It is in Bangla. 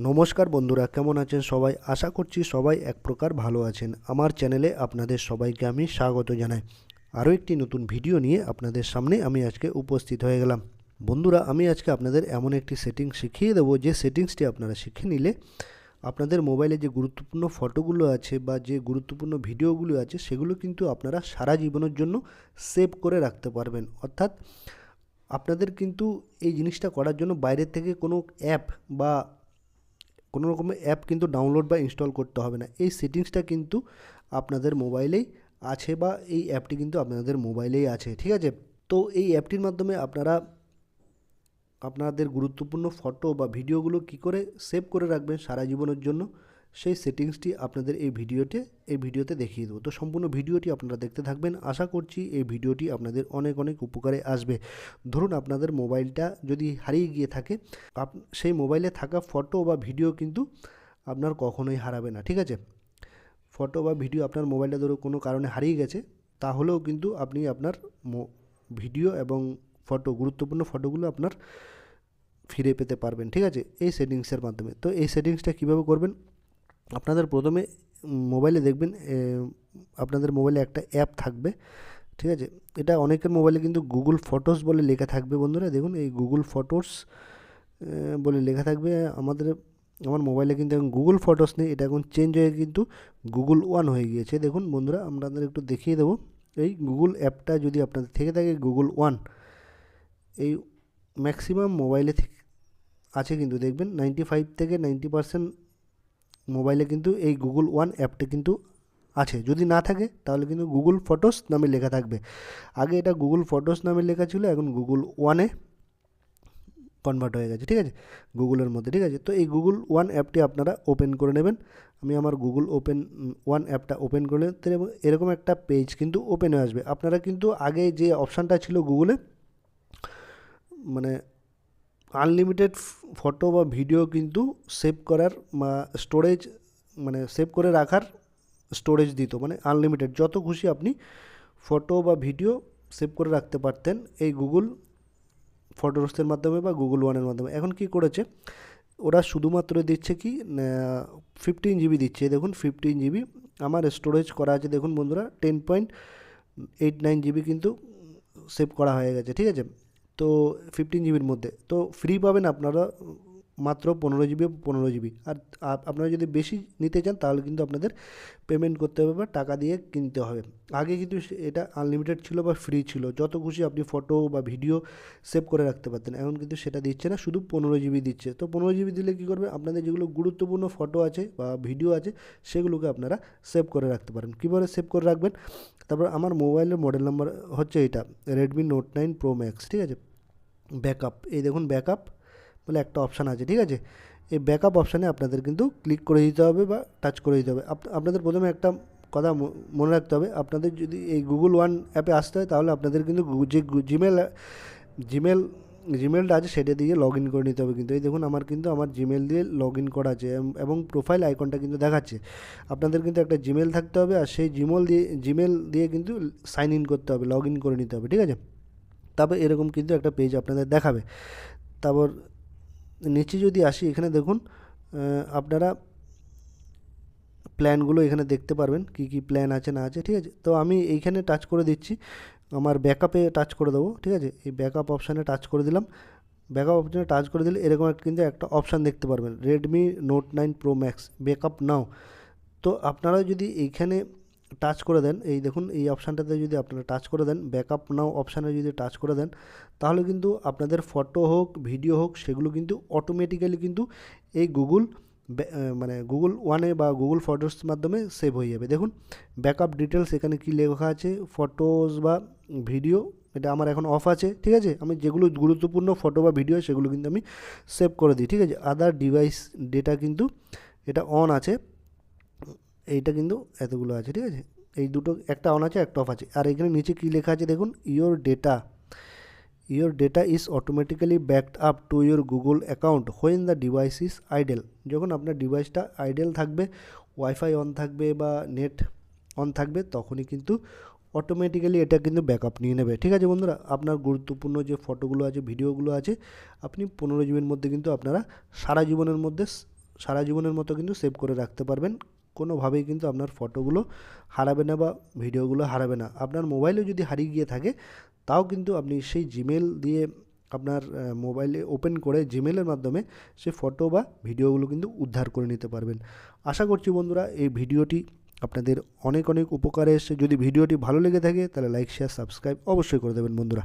নমস্কার বন্ধুরা, কেমন আছেন সবাই? আশা করছি সবাই এক প্রকার ভালো আছেন। আমার চ্যানেলে আপনাদের সবাইকে আমি স্বাগত জানাই। আরও একটি নতুন ভিডিও নিয়ে আপনাদের সামনে আমি আজকে উপস্থিত হয়ে গেলাম। বন্ধুরা, আমি আজকে আপনাদের এমন একটি সেটিংস শিখিয়ে দেবো, যে সেটিংসটি আপনারা শিখে নিলে আপনাদের মোবাইলে যে গুরুত্বপূর্ণ ফটোগুলো আছে বা যে গুরুত্বপূর্ণ ভিডিওগুলো আছে, সেগুলো কিন্তু আপনারা সারা জীবনের জন্য সেভ করে রাখতে পারবেন। অর্থাৎ আপনাদের কিন্তু এই জিনিসটা করার জন্য বাইরের থেকে কোনো অ্যাপ বা কোনো রকমের অ্যাপ কিন্তু ডাউনলোড বা ইনস্টল করতে হবে না। এই সেটিংসটা কিন্তু আপনাদের মোবাইলেই আছে, বা এই অ্যাপটি কিন্তু আপনাদের মোবাইলেই আছে, ঠিক আছে? তো এই অ্যাপটির মাধ্যমে আপনারা আপনাদের গুরুত্বপূর্ণ ফটো বা ভিডিওগুলো কী করে সেভ করে রাখবেন সারা জীবনের জন্য, সেই সেটিংসটি আপনাদের এই ভিডিওতে দেখিয়ে দেবো। তো সম্পূর্ণ ভিডিওটি আপনারা দেখতে থাকবেন। আশা করছি এই ভিডিওটি আপনাদের অনেক অনেক উপকারে আসবে। ধরুন আপনাদের মোবাইলটা যদি হারিয়ে গিয়ে থাকে, সেই মোবাইলে থাকা ফটো বা ভিডিও কিন্তু আপনার কখনোই হারাবে না, ঠিক আছে? ফটো বা ভিডিও আপনার মোবাইলটা ধরো কোনো কারণে হারিয়ে গেছে, তাহলেও কিন্তু আপনি আপনার ভিডিও এবং গুরুত্বপূর্ণ ফটোগুলো আপনার ফিরে পেতে পারবেন, ঠিক আছে, এই সেটিংসের মাধ্যমে। তো এই সেটিংসটা কীভাবে করবেন? আপনাদের প্রথমে মোবাইলে দেখবেন, আপনাদের মোবাইলে একটা অ্যাপ থাকবে, ঠিক আছে? এটা অনেকের মোবাইলে কিন্তু গুগল ফটোস বলে লেখা থাকবে। বন্ধুরা দেখুন, এই গুগল ফটোস বলে লেখা থাকবে। আমার মোবাইলে কিন্তু এখন গুগল ফটোস নেই, এটা এখন চেঞ্জ হয়ে কিন্তু গুগল ওয়ান হয়ে গিয়েছে। দেখুন বন্ধুরা, আপনাদের একটু দেখিয়ে দেবো। এই গুগল অ্যাপটা যদি আপনাদের থেকে থাকে গুগল ওয়ান, এই ম্যাক্সিমাম মোবাইলে আছে কিন্তু দেখবেন 95 থেকে 90% মোবাইলে কিন্তু এই গুগল ওয়ান অ্যাপটা কিন্তু আছে। যদি না থাকে তাহলে কিন্তু গুগল ফটোস নামে লেখা থাকবে। আগে এটা গুগল ফটোস নামে লেখা ছিল, এখন গুগল ওয়ানে কনভার্ট হয়ে গেছে, ঠিক আছে, গুগলের মধ্যে, ঠিক আছে? তো এই গুগল ওয়ান অ্যাপটি আপনারা ওপেন করে নেবেন। আমি আমার গুগল ওয়ান অ্যাপটা ওপেন করে নিতে, এবং এরকম একটা পেজ কিন্তু ওপেন হয়ে আসবে। আপনারা কিন্তু আগে যে অপশানটা ছিল গুগলে, মানে আনলিমিটেড ফটো বা ভিডিও কিন্তু সেভ করার বা স্টোরেজ, মানে সেভ করে রাখার স্টোরেজ দিত, মানে আনলিমিটেড যত খুশি আপনি ফটো বা ভিডিও সেভ করে রাখতে পারতেন এই গুগল ফটোসের মাধ্যমে বা গুগল ওয়ানের মাধ্যমে। এখন কি করেছে ওরা, শুধুমাত্র দিচ্ছে কি 15 GB দিচ্ছে। দেখুন 15 GB আমার স্টোরেজ করা আছে। দেখুন বন্ধুরা, 10.89 GB কিন্তু সেভ করা হয়ে গেছে, ঠিক আছে? তো 15 GB মধ্যে তো ফ্রি পাবেন আপনারা মাত্র 15 GB। আর আপনারা যদি বেশি নিতে চান তাহলে কিন্তু আপনাদের পেমেন্ট করতে হবে বা টাকা দিয়ে কিনতে হবে। আগে কিন্তু এটা আনলিমিটেড ছিল বা ফ্রি ছিল, যত খুশি আপনি ফটো বা ভিডিও সেভ করে রাখতে পারতেন। এখন কিন্তু সেটা দিচ্ছে না, শুধু 15 GB দিচ্ছে। তো 15 GB দিলে কী করবে, আপনাদের যেগুলো গুরুত্বপূর্ণ ফটো আছে বা ভিডিও আছে সেগুলোকে আপনারা সেভ করে রাখতে পারেন। কীভাবে সেভ করে রাখবেন? তারপর আমার মোবাইলের মডেল নাম্বার হচ্ছে এটা রেডমি নোট 9 প্রো ম্যাক্স, ঠিক আছে? ব্যাকআপ, এই দেখুন ব্যাকআপ বলে একটা অপশান আছে, ঠিক আছে? এই ব্যাকআপ অপশানে আপনাদের কিন্তু ক্লিক করে দিতে হবে বা টাচ করে দিতে হবে। আপনাদের প্রথমে একটা কথা মনে রাখতে হবে, আপনাদের যদি এই গুগল ওয়ান অ্যাপে আসতে হয় তাহলে আপনাদের কিন্তু যে জিমেল জিমেলটা আছে সেটা দিয়ে লগ ইন করে নিতে হবে। কিন্তু এই দেখুন আমার কিন্তু আমার জিমেল দিয়ে লগ ইন করা আছে, এবং প্রোফাইল আইকনটা কিন্তু দেখাচ্ছে। আপনাদের কিন্তু একটা জিমেল থাকতে হবে, আর সেই জিমেল দিয়ে কিন্তু সাইন ইন করতে হবে, লগ ইন করে নিতে হবে, ঠিক আছে? তারপর এরকম কিন্তু একটা পেজ আপনাদের দেখাবে। তারপর নিচে যদি আসি, এখানে দেখুন আপনারা প্ল্যানগুলো এখানে দেখতে পারবেন, কি কি প্ল্যান আছে না আছে, ঠিক আছে? তো আমি এইখানে টাচ করে দিচ্ছি, আমার ব্যাকআপে টাচ করে দেবো, ঠিক আছে? এই ব্যাকআপ অপশানে টাচ করে দিলাম। ব্যাকআপ অপশানে টাচ করে দিলে এরকম কিন্তু একটা অপশান দেখতে পারবেন, Redmi Note 9 Pro Max backup নাও। তো আপনারা যদি এইখানে টাচ করে দেন, এই দেখুন এই অপশানটাতে যদি আপনারা টাচ করে দেন, ব্যাকআপ নাও অপশানে যদি টাচ করে দেন, তাহলে কিন্তু আপনাদের ফটো হোক ভিডিও হোক সেগুলো কিন্তু অটোমেটিক্যালি কিন্তু এই মানে গুগল ওয়ানে বা গুগল ফটোস মাধ্যমে সেভ হয়ে যাবে। দেখুন ব্যাকআপ ডিটেলস এখানে কি লেখা আছে, ফটোস বা ভিডিও, এটা আমার এখন অফ আছে, ঠিক আছে? আমি যেগুলো গুরুত্বপূর্ণ ফটো বা ভিডিও সেগুলো কিন্তু আমি সেভ করে দিই, ঠিক আছে? আদার ডিভাইস ডেটা কিন্তু এটা অন আছে, এইটা কিন্তু এতগুলো আছে, ঠিক আছে? এই দুটো, একটা অন আছে একটা অফ আছে। আর এখানে নিচে কী লেখা আছে দেখুন, your data is automatically backed up to your Google account when the device is idle. যখন আপনার ডিভাইসটা আইডেল থাকবে, ওয়াইফাই অন থাকবে বা নেট অন থাকবে, তখনই কিন্তু অটোমেটিক্যালি এটা কিন্তু ব্যাকআপ নিয়ে নেবে, ঠিক আছে বন্ধুরা? আপনার গুরুত্বপূর্ণ যে ফটোগুলো আছে ভিডিওগুলো আছে, আপনি 15 GB মধ্যে কিন্তু আপনারা সারা জীবনের মধ্যে সারা জীবনের মতো কিন্তু সেভ করে রাখতে পারবেন। কোনোভাবেই কিন্তু আপনার ফটোগুলো হারাবে না বা ভিডিওগুলো হারাবে না। আপনার মোবাইলেও যদি হারিয়ে গিয়ে থাকে তাও কিন্তু আপনি সেই জিমেল দিয়ে আপনার মোবাইলে ওপেন করে জিমেলের মাধ্যমে সে ফটো বা ভিডিওগুলো কিন্তু উদ্ধার করে নিতে পারবেন। আশা করছি বন্ধুরা এই ভিডিওটি আপনাদের অনেক অনেক উপকারে এসেছে। যদি ভিডিওটি ভালো লেগে থাকে তাহলে লাইক শেয়ার সাবস্ক্রাইব অবশ্যই করে দেবেন বন্ধুরা।